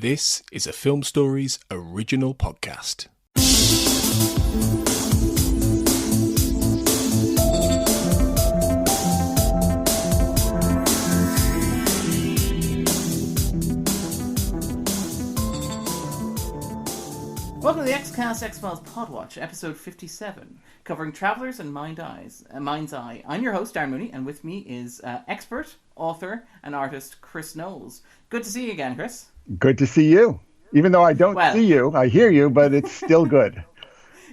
This is a Film Stories original podcast. Welcome to the X-Cast X-Files Podwatch, episode 57, covering Travelers and Mind's Eye. I'm your host, Darren Mooney, and with me is expert, author, and artist Chris Knowles. Good to see you again, Chris. Good to see you. Even though I don't see you, I hear you, but it's still good.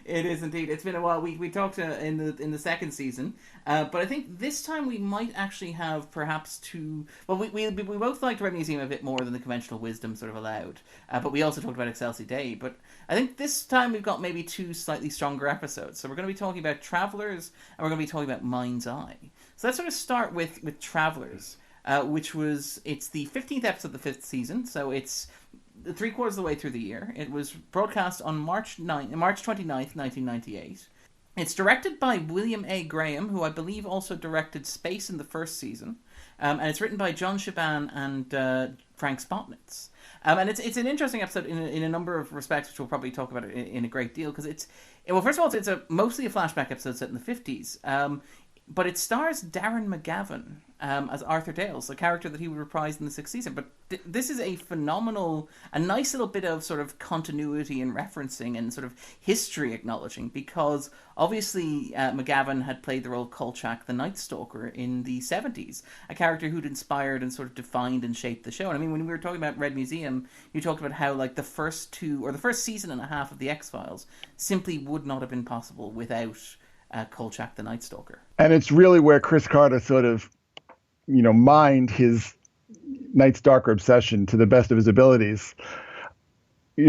It is indeed. It's been a while. We talked in the second season, but I think this time we might actually have perhaps two. Well, we both liked Red Museum a bit more than the conventional wisdom sort of allowed, but we also talked about Excelsior Day. But I think this time we've got maybe two slightly stronger episodes. So we're going to be talking about Travelers, and we're going to be talking about Mind's Eye. So let's sort of start with Travelers, it's the 15th episode of the 5th season. So it's 3/4 of the way through the year. It was broadcast on March 29th, 1998. It's directed by William A. Graham, who I believe also directed Space in the first season. And it's written by John Shaban and Frank Spotnitz. And it's an interesting episode in a number of respects, which we'll probably talk about in a great deal, because first of all, it's mostly a flashback episode set in the 50s. But it stars Darren McGavin as Arthur Dales, a character that he would reprise in the 6th season. But this is a nice little bit of sort of continuity and referencing and sort of history acknowledging, because obviously McGavin had played the role of Kolchak the Night Stalker in the 70s, a character who'd inspired and sort of defined and shaped the show. And I mean, when we were talking about Red Museum, you talked about how like the first season and a half of the X-Files simply would not have been possible without Kolchak the Night Stalker. And it's really where Chris Carter sort of, mined his Night Stalker obsession to the best of his abilities.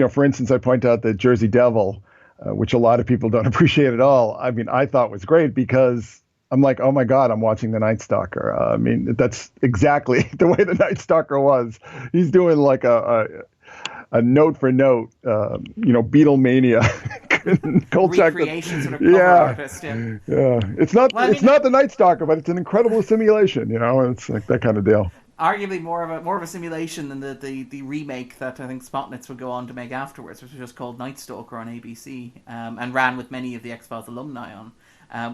For instance, I point out that Jersey Devil, which a lot of people don't appreciate at all, I mean, I thought was great because I'm like, oh my God, I'm watching the Night Stalker. That's exactly the way the Night Stalker was. He's doing like a note for note, Beatlemania. Kolchak, recreation sort of cover artist. Yeah. It's not the Night Stalker, but it's an incredible simulation. It's like that kind of deal. Arguably more of a simulation than the remake that I think Spotnitz would go on to make afterwards, which was just called Night Stalker on ABC, and ran with many of the X-Files alumni on.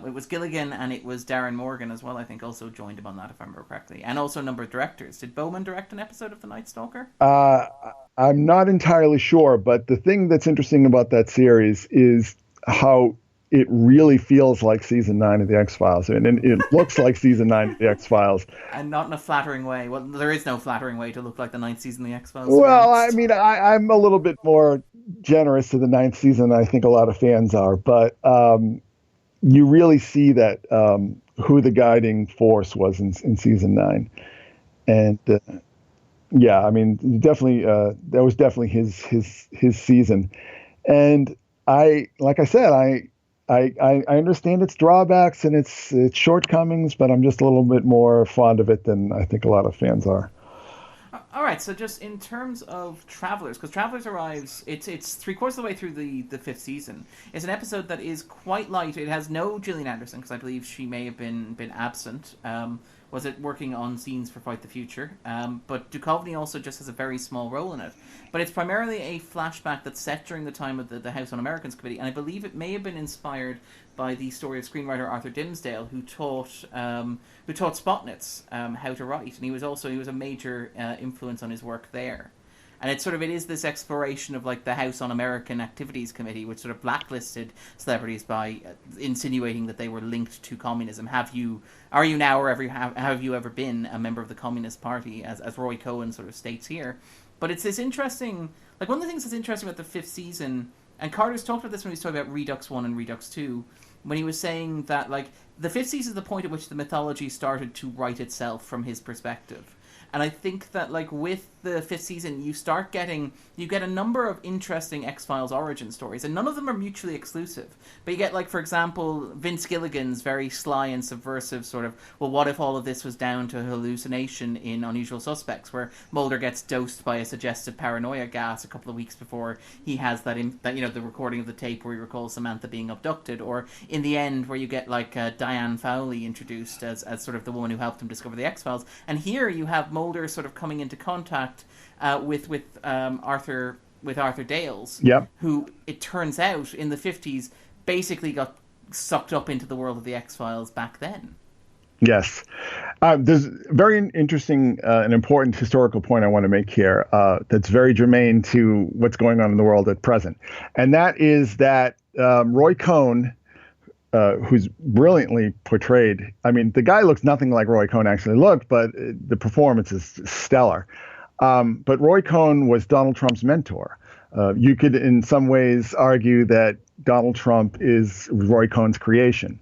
It was Gilligan and it was Darren Morgan as well, I think, also joined him on that, if I remember correctly. And also a number of directors. Did Bowman direct an episode of The Night Stalker? I'm not entirely sure, but the thing that's interesting about that series is how it really feels like season 9 of the X-Files. And it looks like season 9 of the X-Files. And not in a flattering way. Well, there is no flattering way to look like the 9th season of the X-Files. Well, I mean, I'm a little bit more generous to the 9th season than I think a lot of fans are. But you really see that who the guiding force was in season 9. And yeah, I mean, definitely that was definitely his season. And like I said, I understand its drawbacks and its shortcomings, but I'm just a little bit more fond of it than I think a lot of fans are. All right, so just in terms of Travelers, because Travelers arrives, it's 3/4 of the way through the 5th season. It's an episode that is quite light. It has no Gillian Anderson, because I believe she may have been absent. Was it working on scenes for Fight the Future? But Duchovny also just has a very small role in it. But it's primarily a flashback that's set during the time of the House On-Americans Committee, and I believe it may have been inspired by the story of screenwriter Arthur Dimmesdale, who taught Spotnitz how to write, and he was a major influence on his work there. And it is this exploration of like the House On-American Activities Committee, which sort of blacklisted celebrities by insinuating that they were linked to communism. Are you now, or have you ever been a member of the Communist Party, as Roy Cohen sort of states here? But it's this interesting, like one of the things that's interesting about the 5th season, and Carter's talked about this when he was talking about Redux 1 and Redux 2, when he was saying that like the 5th season is the point at which the mythology started to write itself from his perspective. And I think that, like, with the 5th season, you get a number of interesting X-Files origin stories, and none of them are mutually exclusive. But you get, like, for example, Vince Gilligan's very sly and subversive sort of, well, what if all of this was down to hallucination in Unusual Suspects, where Mulder gets dosed by a suggestive paranoia gas a couple of weeks before he has that the recording of the tape where he recalls Samantha being abducted, or in the end where you get, like, Diane Fowley introduced as sort of the woman who helped him discover the X-Files. And here you have Mulder sort of coming into contact with Arthur Dales, Yep. who it turns out in the 50s basically got sucked up into the world of the X-Files back then. Yes. There's a very interesting and important historical point I want to make here that's very germane to what's going on in the world at present. And that is that Roy Cohn, who's brilliantly portrayed, I mean, the guy looks nothing like Roy Cohn actually looked, but the performance is stellar. But Roy Cohn was Donald Trump's mentor. You could, in some ways, argue that Donald Trump is Roy Cohn's creation.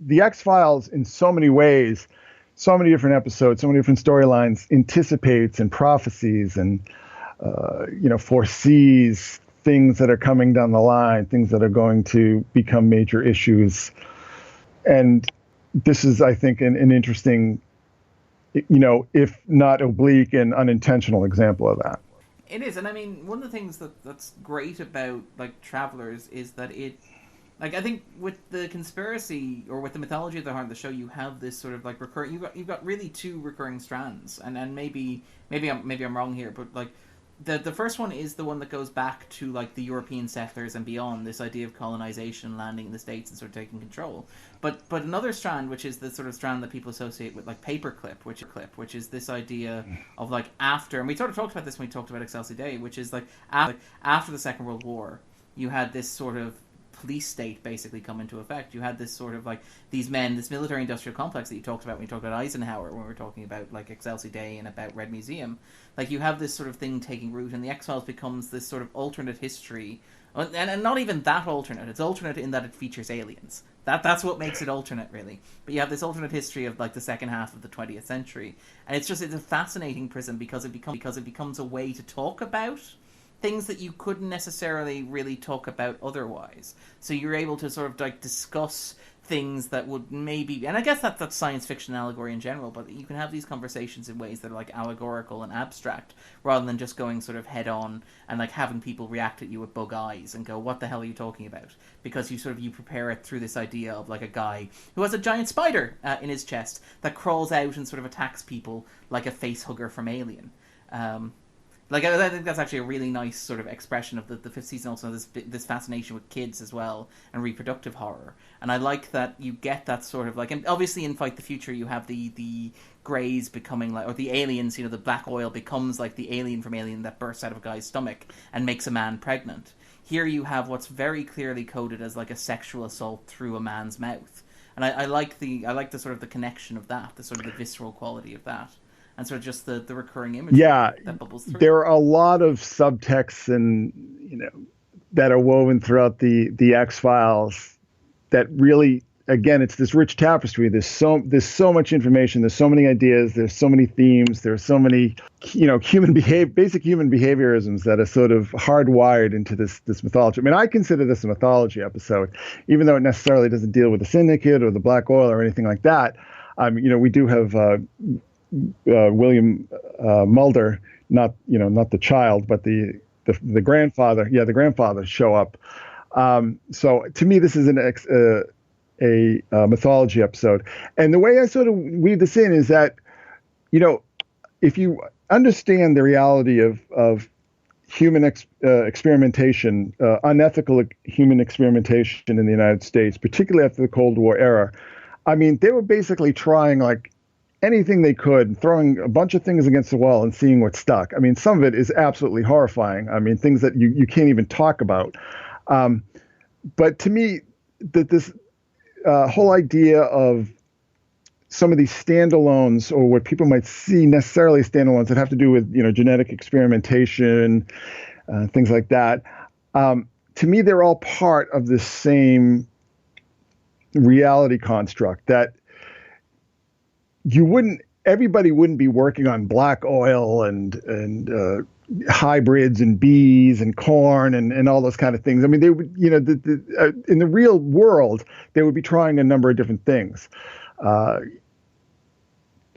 The X-Files, in so many ways, so many different episodes, so many different storylines, anticipates and prophesies and, foresees things that are coming down the line, things that are going to become major issues. And this is, I think, an interesting, if not oblique and unintentional example of that. It is, and I mean, one of the things that's great about Travelers is that it, I think with the conspiracy or with the mythology of the heart of the show, you have this sort of recurring. You've got really two recurring strands, and maybe I'm wrong here, but the first one is the one that goes back to the European settlers and beyond, this idea of colonization, landing in the States and sort of taking control. But another strand, which is the sort of strand that people associate with Paperclip, which is this idea of after, and we sort of talked about this when we talked about Excelsior Day, which is after the Second World War, you had this sort of police state basically come into effect. You had this sort of these men, this military industrial complex that you talked about when you talked about Eisenhower, when we were talking about Excelsior Day and about Red Museum. You have this sort of thing taking root, and the X-Files becomes this sort of alternate history, and not even that alternate. It's alternate in that it features aliens. That's what makes it alternate, really. But you have this alternate history of the second half of the 20th century, and it's a fascinating prism because it becomes a way to talk about things that you couldn't necessarily really talk about otherwise. So you're able to sort of discuss things that would maybe, and I guess that's science fiction allegory in general, but you can have these conversations in ways that are allegorical and abstract, rather than just going sort of head on and having people react at you with bug eyes and go, what the hell are you talking about? Because you prepare it through this idea of a guy who has a giant spider in his chest that crawls out and sort of attacks people like a face hugger from Alien. I think that's actually a really nice sort of expression of the fifth season. Also, this fascination with kids as well and reproductive horror. And I like that you get that sort of and obviously in Fight the Future you have the greys becoming or the aliens. The black oil becomes the alien from Alien that bursts out of a guy's stomach and makes a man pregnant. Here you have what's very clearly coded as a sexual assault through a man's mouth. And I like the sort of the connection of that, the sort of the visceral quality of that. And sort of just the recurring imagery that bubbles through. There are a lot of subtexts and that are woven throughout the X-Files that really, again, it's this rich tapestry. There's so much information. There's so many ideas. There's so many themes. There's so many basic human behaviorisms that are sort of hardwired into this mythology. I mean, I consider this a mythology episode, even though it necessarily doesn't deal with the Syndicate or the Black Oil or anything like that. We do have William Mulder, not the child, but the grandfather. Yeah, the grandfather show up. So to me, this is a mythology episode. And the way I sort of weave this in is that, if you understand the reality of human experimentation, unethical human experimentation in the United States, particularly after the Cold War era, I mean, they were basically trying anything they could, throwing a bunch of things against the wall and seeing what stuck. I mean, some of it is absolutely horrifying. I mean, things that you can't even talk about. But to me, this whole idea of some of these standalones, or what people might see necessarily standalones that have to do with genetic experimentation, things like that. To me, they're all part of the same reality construct that everybody wouldn't be working on black oil and hybrids and bees and corn and all those kind of things. I mean, they would, in the real world, they would be trying a number of different things.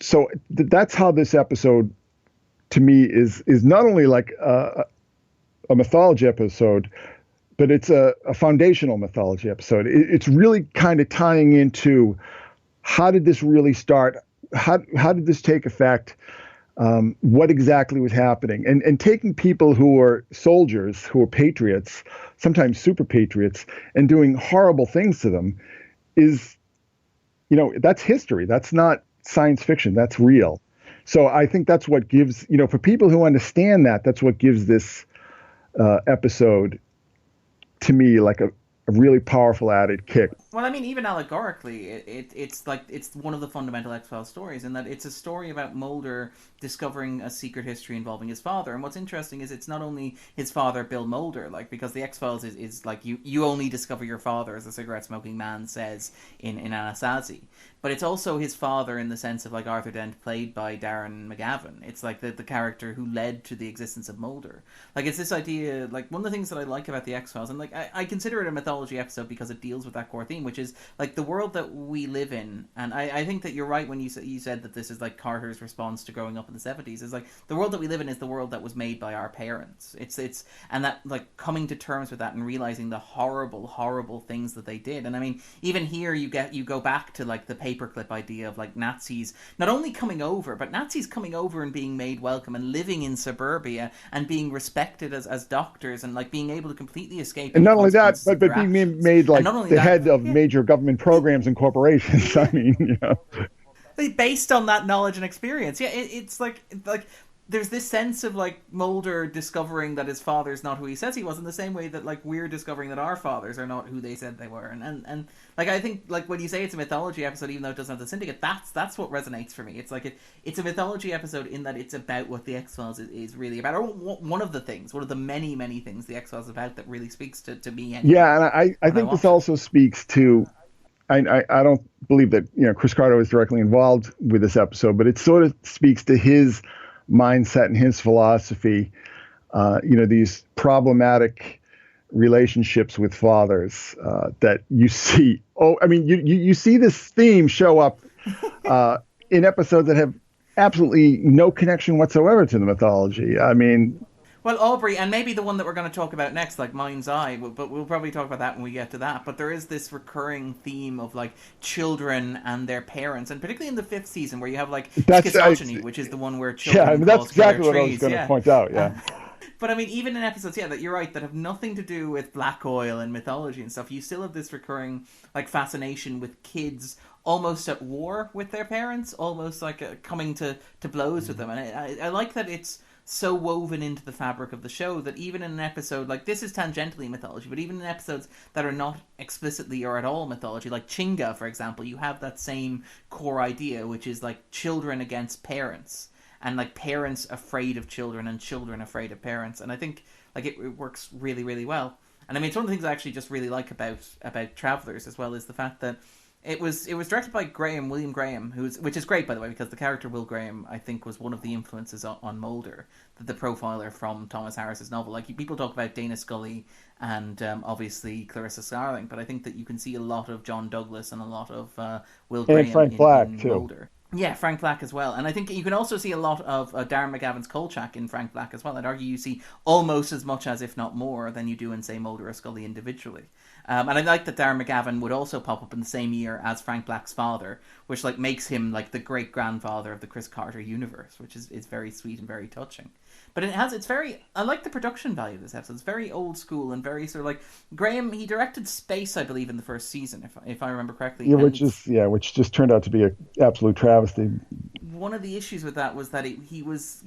So that's how this episode, to me, is not only a mythology episode, but it's a foundational mythology episode. It's really kind of tying into how did this really start? How did this take effect? what exactly was happening, and taking people who were soldiers, who were patriots, sometimes super patriots, and doing horrible things to them is, that's history. That's not science fiction. That's real. So I think that's what gives, for people who understand that, that's what gives this episode to me like a really powerful added kick. Well, I mean, even allegorically, it's like it's one of the fundamental X-Files stories in that it's a story about Mulder discovering a secret history involving his father. And what's interesting is it's not only his father, Bill Mulder, like, because the X-Files is like you only discover your father, as the cigarette-smoking man says in Anasazi. But it's also his father in the sense of like Arthur Dent, played by Darren McGavin. It's like the character who led to the existence of Mulder. Like, it's this idea, like, one of the things that I like about the X-Files, and like I consider it a mythology episode because it deals with that core theme, which is like the world that we live in. And I think that you're right when you said that this is like Carter's response to growing up in the 70s. Is like the world that we live in is the world that was made by our parents. It's and that, like, coming to terms with that and realizing the horrible things that they did. And I mean, even here you go back to like the paperclip idea of like Nazis not only coming over, but Nazis coming over and being made welcome and living in suburbia and being respected as doctors and like being able to completely escape. And not only that, but being made like the head of major government programs and corporations. I mean, based on that knowledge and experience. Yeah, it's like there's this sense of like Mulder discovering that his father's not who he says he was, in the same way that like we're discovering that our fathers are not who they said they were. And like I think like when you say it's a mythology episode, even though it doesn't have the syndicate, that's what resonates for me. It's like it's a mythology episode in that it's about what the X-Files is really about, or one of the many things the X-Files is about that really speaks to me. Anyway, yeah, and I think this also speaks to. I don't believe that Chris Carter was directly involved with this episode, but it sort of speaks to his mindset and his philosophy. These problematic relationships with fathers that you see. Oh, I mean, you see this theme show up in episodes that have absolutely no connection whatsoever to the mythology. I mean. Well, Aubrey, and maybe the one that we're going to talk about next, like Mind's Eye, but we'll probably talk about that when we get to that. But there is this recurring theme of like children and their parents, and particularly in the 5th season where you have like Schizotomy, which is the one where children. Yeah, I mean, that's exactly what I was going to point out. Yeah. But I mean, even in episodes, that you're right, that have nothing to do with black oil and mythology and stuff, you still have this recurring like fascination with kids almost at war with their parents, almost like coming to blows with them. And I like that it's so woven into the fabric of the show that even in an episode like this is tangentially mythology, but even in episodes that are not explicitly or at all mythology, like Chinga, for example, you have that same core idea, which is like children against parents, and like parents afraid of children and children afraid of parents. And I think like it works really well. And I mean, it's one of the things I actually just really like about Travelers as well, is the fact that it was directed by William Graham, which is great, by the way, because the character Will Graham, I think, was one of the influences on Mulder, the profiler from Thomas Harris's novel. Like, people talk about Dana Scully and obviously Clarissa Starling, but I think that you can see a lot of John Douglas and a lot of Will Graham and Frank Black in too. Mulder. Yeah, Frank Black as well. And I think you can also see a lot of Darren McGavin's Kolchak in Frank Black as well. I'd argue you see almost as much as, if not more, than you do in, say, Mulder or Scully individually. And I like that Darren McGavin would also pop up in the same year as Frank Black's father, which like makes him like the great-grandfather of the Chris Carter universe, which is very sweet and very touching. But it's very, I like the production value of this episode. It's very old school and very sort of like, Graham, he directed Space, I believe, in the first season, if I remember correctly. Yeah, which just turned out to be an absolute travesty. One of the issues with that was that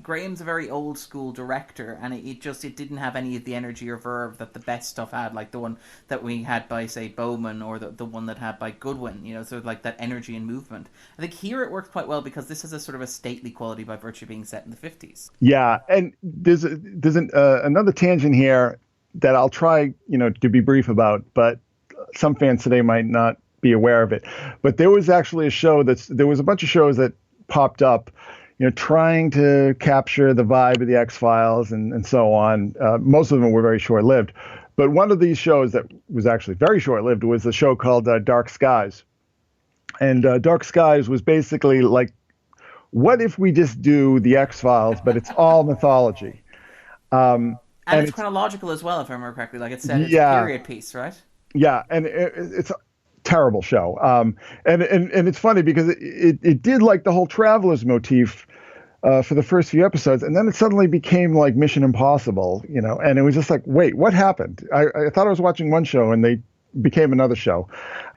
Graham's a very old school director, and it didn't have any of the energy or verve that the best stuff had, like the one that we had by, say, Bowman, or the one that had by Goodwin, sort of like that energy and movement. I think here it works quite well because this has a sort of a stately quality by virtue of being set in the 50s. Yeah, and there's another tangent here that I'll try, to be brief about, but some fans today might not be aware of it. But there was actually there was a bunch of shows that popped up, trying to capture the vibe of the X-Files and so on. Most of them were very short-lived. But one of these shows that was actually very short-lived was a show called Dark Skies. And Dark Skies was basically like, what if we just do the X-Files, but it's all mythology? And it's chronological as well, if I remember correctly. Like it's a period piece, right? Yeah, and it's a terrible show. And it's funny because it did like the whole Travelers motif for the first few episodes, and then it suddenly became like Mission Impossible, and it was just like, wait, what happened? I thought I was watching one show, and they became another show.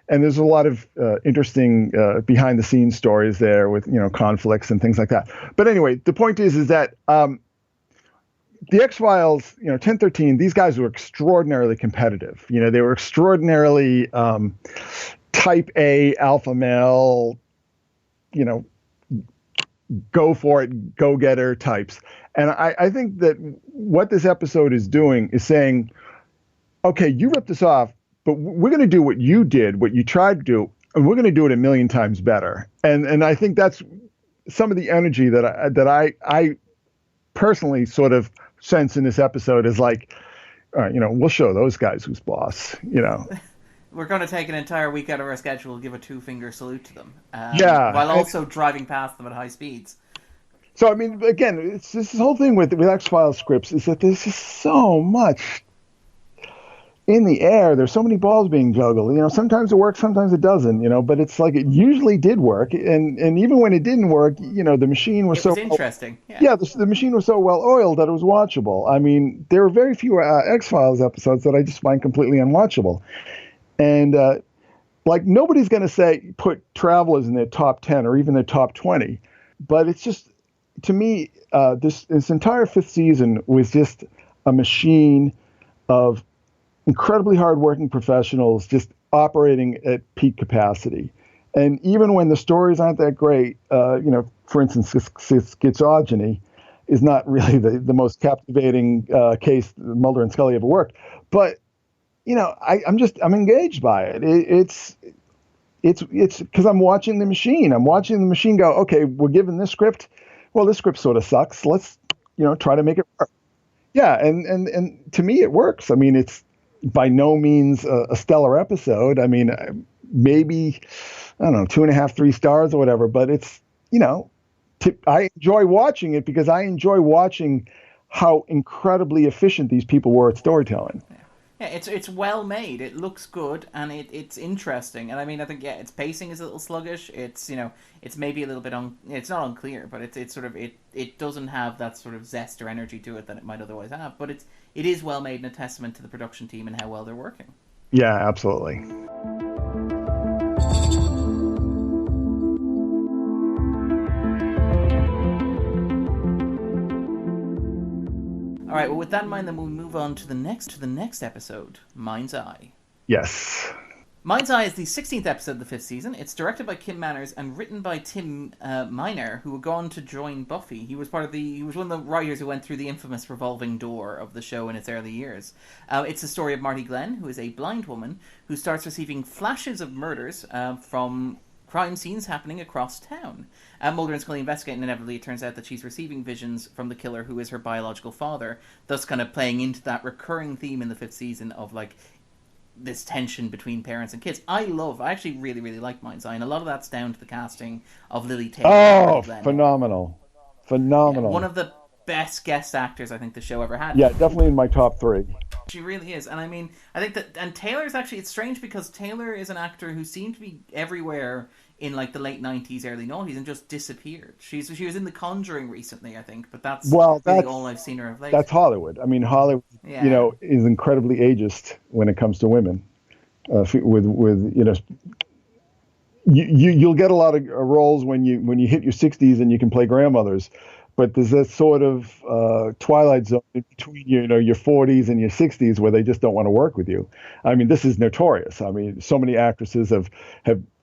And there's a lot of interesting behind the scenes stories there with, conflicts and things like that. But anyway, the point is that the X-Files, 1013, these guys were extraordinarily competitive. They were extraordinarily type A, alpha male, go for it, go-getter types. And I think that what this episode is doing is saying, okay, you ripped us off, but we're going to do what you did, what you tried to do, and we're going to do it a million times better. And I think that's some of the energy that I personally sort of sense in this episode is like, all right, we'll show those guys who's boss, We're going to take an entire week out of our schedule, give a 2-finger salute to them. While also driving past them at high speeds. So, I mean, again, it's this whole thing with X-Files scripts is that there's just so much in the air. There's so many balls being juggled. Sometimes it works, sometimes it doesn't, but it's like it usually did work. And even when it didn't work, the machine was so interesting. Yeah, the machine was so well oiled that it was watchable. I mean, there are very few X-Files episodes that I just find completely unwatchable. And like nobody's going to put Travelers in their top 10 or even their top 20. But it's just, to me, this entire 5th season was just a machine of incredibly hardworking professionals just operating at peak capacity. And even when the stories aren't that great, for instance, Schizogeny is not really the most captivating case Mulder and Scully ever worked. But I'm engaged by it. It's because I'm watching the machine. I'm watching the machine go, okay, we're given this script. Well, this script sort of sucks. Let's, try to make it work. Yeah. And to me, it works. I mean, it's by no means a stellar episode. I mean, maybe, I don't know, 2.5, 3 stars or whatever, but it's, I enjoy watching it because I enjoy watching how incredibly efficient these people were at storytelling. Yeah, it's well made. It looks good, and it's interesting. And I mean, I think its pacing is a little sluggish. It's it's maybe a little bit it's not unclear, but it's sort of it doesn't have that sort of zest or energy to it that it might otherwise have. But it is well made and a testament to the production team and how well they're working. Yeah, absolutely. All right. Well, with that in mind, then we'll move on to the next episode, Mind's Eye. Yes. Mind's Eye is the 16th episode of the 5th season. It's directed by Kim Manners and written by Tim Miner, who would go on to join Buffy. He was one of the writers who went through the infamous revolving door of the show in its early years. It's the story of Marty Glenn, who is a blind woman who starts receiving flashes of murders from crime scenes happening across town. Mulder and Scully investigate, and inevitably it turns out that she's receiving visions from the killer, who is her biological father, thus kind of playing into that recurring theme in the 5th season of like this tension between parents and kids. I actually really, really like Mind's Eye, and a lot of that's down to the casting of Lily Taylor. Oh, phenomenal. Yeah, one of the best guest actors I think the show ever had. Yeah, definitely in my top 3. She really is. And I mean, I think that, and Taylor's actually, it's strange because Taylor is an actor who seemed to be everywhere in like the late 90s, early 90s, and just disappeared. She was in The Conjuring recently, I think, but that's really all I've seen her of late. That's Hollywood. I mean, Hollywood, is incredibly ageist when it comes to women. You'll get a lot of roles when you hit your 60s and you can play grandmothers, but there's this sort of twilight zone in between your 40s and your 60s where they just don't want to work with you. I mean, this is notorious. I mean, so many actresses have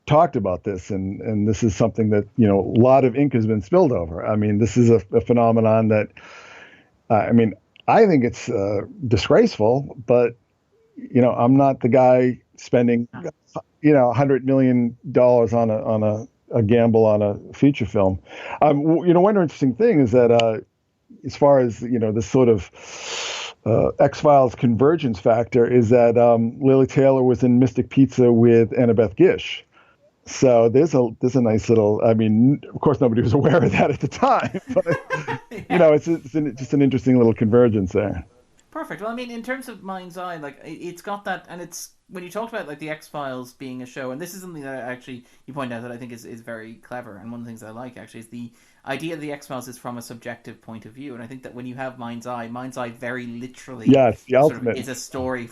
talked about this, and this is something that a lot of ink has been spilled over. I mean, this is a phenomenon that I mean, I think it's disgraceful, but I'm not the guy spending $100 million on a gamble on a feature film. One interesting thing is that as far as this sort of X-Files convergence factor is that Lily Taylor was in Mystic Pizza with Annabeth Gish. So there's a nice little. I mean, of course, nobody was aware of that at the time, but it's just an interesting little convergence there. Perfect. Well, I mean, in terms of Mind's Eye, like it's got that, and it's when you talked about like the X Files being a show, and this is something that actually you point out that I think is very clever, and one of the things that I like actually is the idea of the X Files is from a subjective point of view, and I think that when you have Mind's Eye very literally, Yes, the sort of ultimate. is a story.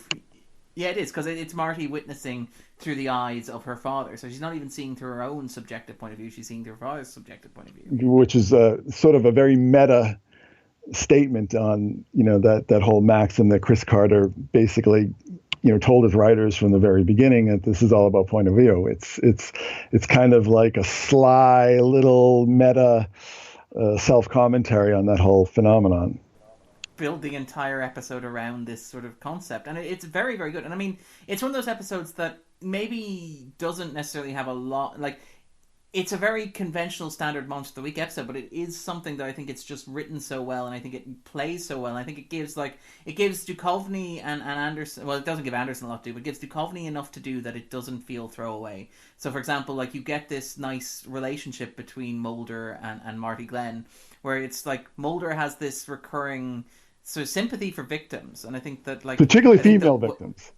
Yeah, it is because it's Marty witnessing through the eyes of her father, so she's not even seeing through her own subjective point of view; she's seeing through her father's subjective point of view. Which is sort of a very meta statement on that whole maxim that Chris Carter basically told his writers from the very beginning that this is all about point of view. It's kind of like a sly little meta self-commentary on that whole phenomenon. Build the entire episode around this sort of concept, and it's very, very good. And I mean, it's one of those episodes that maybe doesn't necessarily have a lot, like it's a very conventional standard Monster of the Week episode, but it is something that I think it's just written so well, and I think it plays so well, and I think it gives Duchovny and Anderson, well, it doesn't give Anderson a lot to do, but it gives Duchovny enough to do that it doesn't feel throwaway. So for example, like you get this nice relationship between Mulder and Marty Glenn, where it's like Mulder has this recurring sort of sympathy for victims, and I think that like particularly female victims.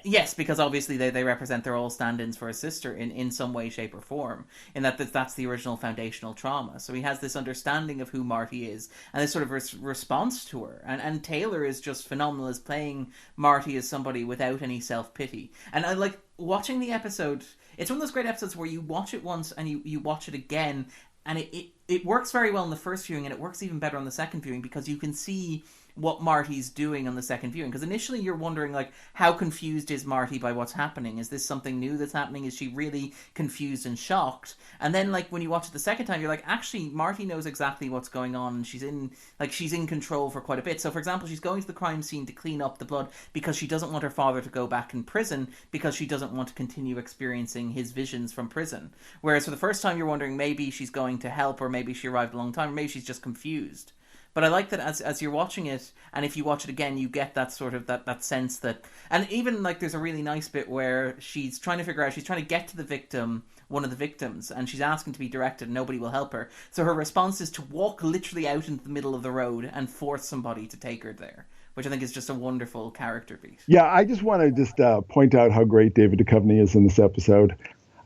Yes, because obviously they represent, they're all stand-ins for his sister in some way, shape, or form. In that's the original foundational trauma. So he has this understanding of who Marty is, and this sort of response to her. And Taylor is just phenomenal as playing Marty as somebody without any self-pity. And I like watching the episode. It's one of those great episodes where you watch it once and you watch it again, and it works very well in the first viewing, and it works even better on the second viewing because you can see what Marty's doing on the second viewing. Because initially you're wondering, like, how confused is Marty by what's happening? Is this something new that's happening? Is she really confused and shocked? And then, like, when you watch it the second time, you're like, actually, Marty knows exactly what's going on, and she's in control for quite a bit. So, for example, she's going to the crime scene to clean up the blood because she doesn't want her father to go back in prison, because she doesn't want to continue experiencing his visions from prison. Whereas for the first time, you're wondering maybe she's going to help, or maybe she arrived a long time, or maybe she's just confused. But I like that as you're watching it, and if you watch it again, you get that sort of that sense that, and even like there's a really nice bit where she's trying to get to the victim, one of the victims, and she's asking to be directed, and nobody will help her. So her response is to walk literally out into the middle of the road and force somebody to take her there, which I think is just a wonderful character beat. Yeah, I just want to point out how great David Duchovny is in this episode.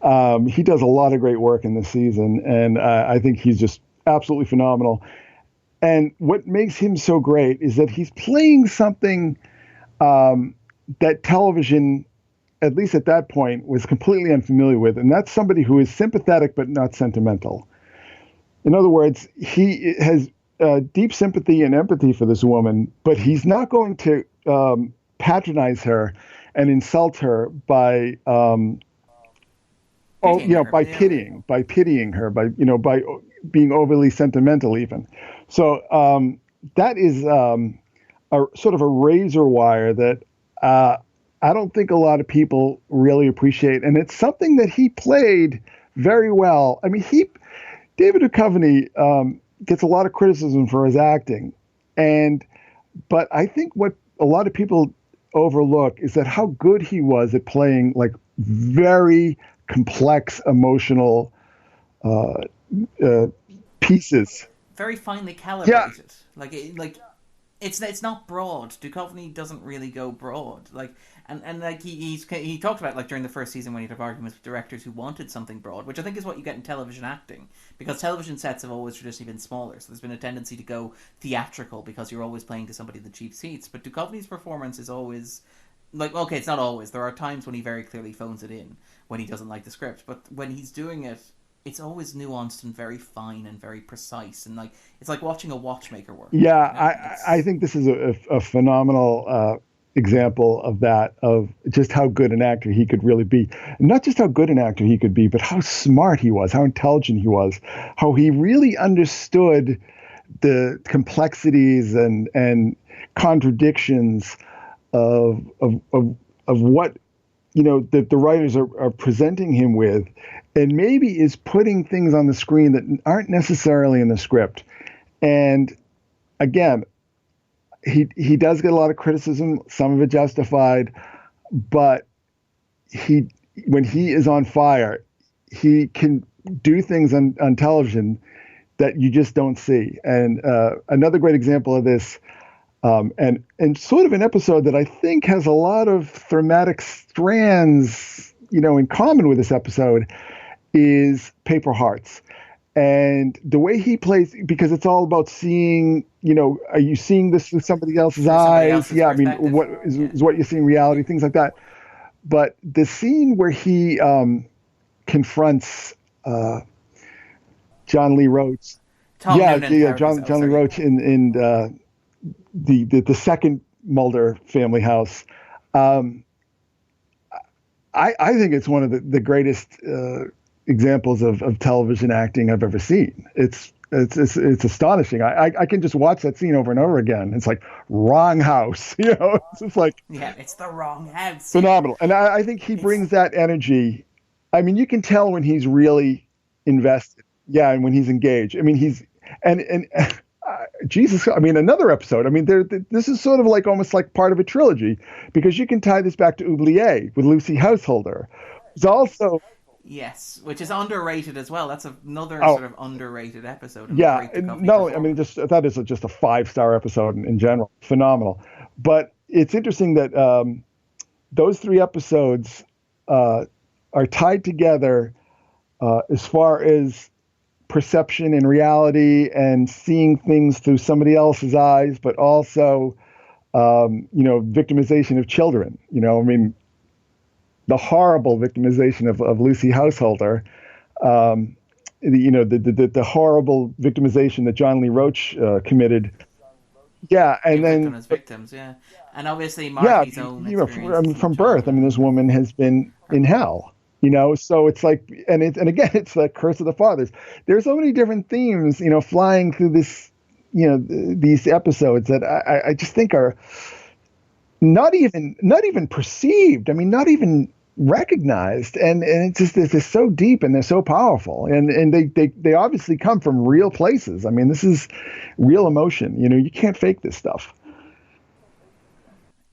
He does a lot of great work in this season, and I think he's just absolutely phenomenal. And what makes him so great is that he's playing something that television, at least at that point, was completely unfamiliar with. And that's somebody who is sympathetic but not sentimental. In other words, he has deep sympathy and empathy for this woman, but he's not going to patronize her and insult her by pitying her, by being overly sentimental even. So that is a sort of a razor wire that I don't think a lot of people really appreciate, and it's something that he played very well. I mean, David Duchovny gets a lot of criticism for his acting, but I think what a lot of people overlook is that how good he was at playing like very complex emotional pieces. Very finely calibrated. Yeah. It's not broad. Duchovny doesn't really go broad. And like he talked about, like, during the first season when he'd have arguments with directors who wanted something broad, which I think is what you get in television acting, because television sets have always traditionally been smaller, so there's been a tendency to go theatrical because you're always playing to somebody in the cheap seats. But Duchovny's performance is always, like, okay, it's not always. There are times when he very clearly phones it in when he doesn't like the script, but when he's doing it, it's always nuanced and very fine and very precise, and like it's like watching a watchmaker work. Yeah, I think this is a phenomenal example of that, of just how good an actor he could really be. And not just how good an actor he could be, but how smart he was, how intelligent he was, how he really understood the complexities and contradictions of what that the writers are presenting him with, and maybe is putting things on the screen that aren't necessarily in the script. And again, he does get a lot of criticism, some of it justified, but when he is on fire, he can do things on television that you just don't see. And another great example of this, And sort of an episode that I think has a lot of thematic strands, in common with this episode is Paper Hearts. And the way he plays, because it's all about seeing, are you seeing this through somebody else's Through somebody eyes? else's Yeah, I mean, perspective. what is what you see in reality, things like that. But the scene where he confronts John Lee Roach, Tom yeah, Noonan yeah, characters. John Lee Roach in the second Mulder family house. I think it's one of the greatest examples of television acting I've ever seen. It's astonishing. I can just watch that scene over and over again. It's like wrong house, It's just like Yeah, it's the wrong house. phenomenal. And I think he brings that energy. I mean, you can tell when he's really invested. Yeah, and when he's engaged. I mean, he's and Jesus. I mean, another episode. I mean, this is sort of like almost like part of a trilogy because you can tie this back to Oublié with Lucy Householder. It's also Yes, which is underrated as well. That's another sort of underrated episode. Yeah, no, I mean, that is just a 5-star episode in general, phenomenal. But it's interesting that those 3 episodes are tied together as far as perception and reality and seeing things through somebody else's eyes, but also, victimization of children. I mean, the horrible victimization of Lucy Householder, the horrible victimization that John Lee Roach committed. Yeah, and then as victims, yeah, and obviously Marty's own experience from birth. I mean, this woman has been in hell. So it's like, and again, it's the curse of the fathers. There's so many different themes, flying through this, these episodes that I just think are not even perceived. I mean, not even recognized, and it's just they're so deep and they're so powerful, and they obviously come from real places. I mean, this is real emotion. You can't fake this stuff.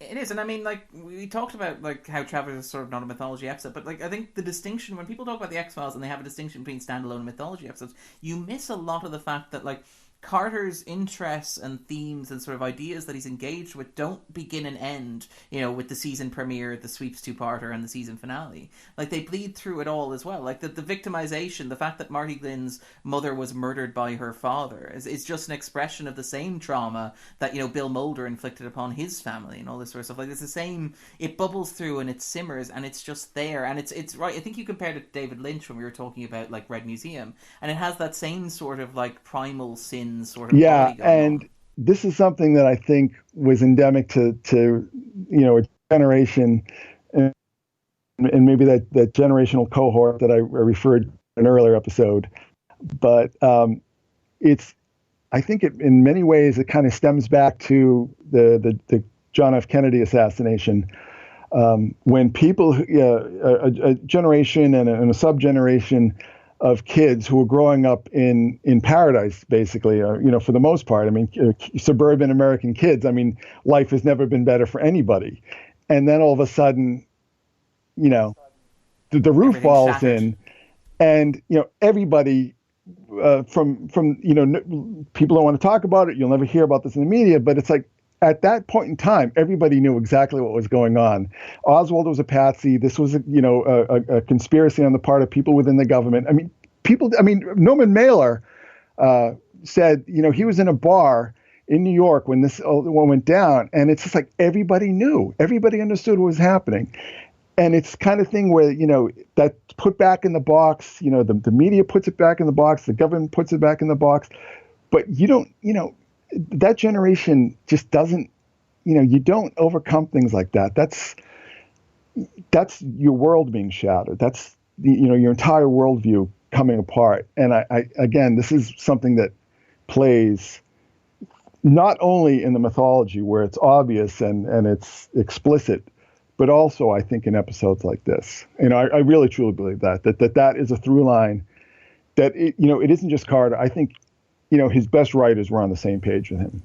It is, and I mean, like we talked about, like how Travelers is sort of not a mythology episode, but like I think the distinction when people talk about the X-Files and they have a distinction between standalone and mythology episodes, you miss a lot of the fact that like Carter's interests and themes and sort of ideas that he's engaged with don't begin and end, with the season premiere, the Sweeps 2-parter, and the season finale. Like, they bleed through it all as well. Like, the victimization, the fact that Marty Glynn's mother was murdered by her father is just an expression of the same trauma that, Bill Mulder inflicted upon his family and all this sort of stuff. Like, it's the same, it bubbles through and it simmers and it's just there. And it's right, I think you compared it to David Lynch when we were talking about, like, Red Museum. And it has that same sort of, like, primal sin sort of and on. This is something that I think was endemic to a generation, and maybe that generational cohort that I referred to in an earlier episode. But I think in many ways it kind of stems back to the John F. Kennedy assassination, when people, a generation and a sub-generation of kids who were growing up in paradise, basically, for the most part. I mean, suburban American kids. I mean, life has never been better for anybody. And then all of a sudden, the roof falls shattered. In, and everybody from people don't want to talk about it. You'll never hear about this in the media, but it's like at that point in time, everybody knew exactly what was going on. Oswald was a patsy. This was a conspiracy on the part of people within the government. I mean, Norman Mailer said, he was in a bar in New York when this one went down, and it's just like everybody knew, everybody understood what was happening. And it's kind of thing where, that's put back in the box, the media puts it back in the box, the government puts it back in the box, but you don't, that generation just doesn't, you don't overcome things like that. That's your world being shattered. That's your entire worldview coming apart. And I again, this is something that plays not only in the mythology where it's obvious and it's explicit, but also I think in episodes like this. I really truly believe that is a through line, that it isn't just Carter. I think his best writers were on the same page with him.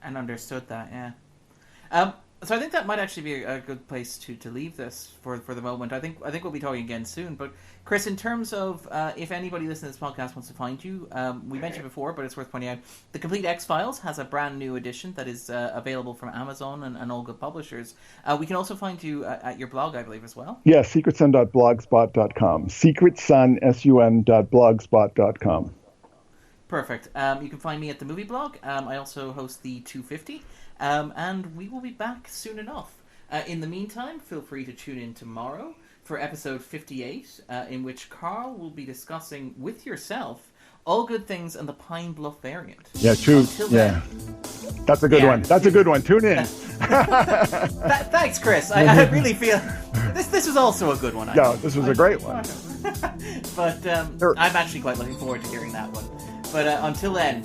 And understood that, yeah. So I think that might actually be a good place to leave this for the moment. I think we'll be talking again soon. But Chris, in terms of if anybody listening to this podcast wants to find you, we mentioned before, but it's worth pointing out, The Complete X-Files has a brand new edition that is available from Amazon and all good publishers. We can also find you at your blog, I believe, as well. Yeah, secretsun.blogspot.com. secretsun.blogspot.com. Perfect. You can find me at the Movie Blog. I also host the 250. And we will be back soon enough. In the meantime, feel free to tune in tomorrow for episode 58, in which Carl will be discussing with yourself All Good Things and the Pine Bluff variant. Yeah, true. Until then, that's a good one. That's a good one. Tune in. Thanks, Chris. I really feel this was also a good one. Yeah, this was a great one. But I'm actually quite looking forward to hearing that one. But until then,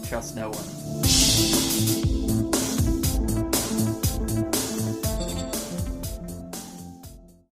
trust no one.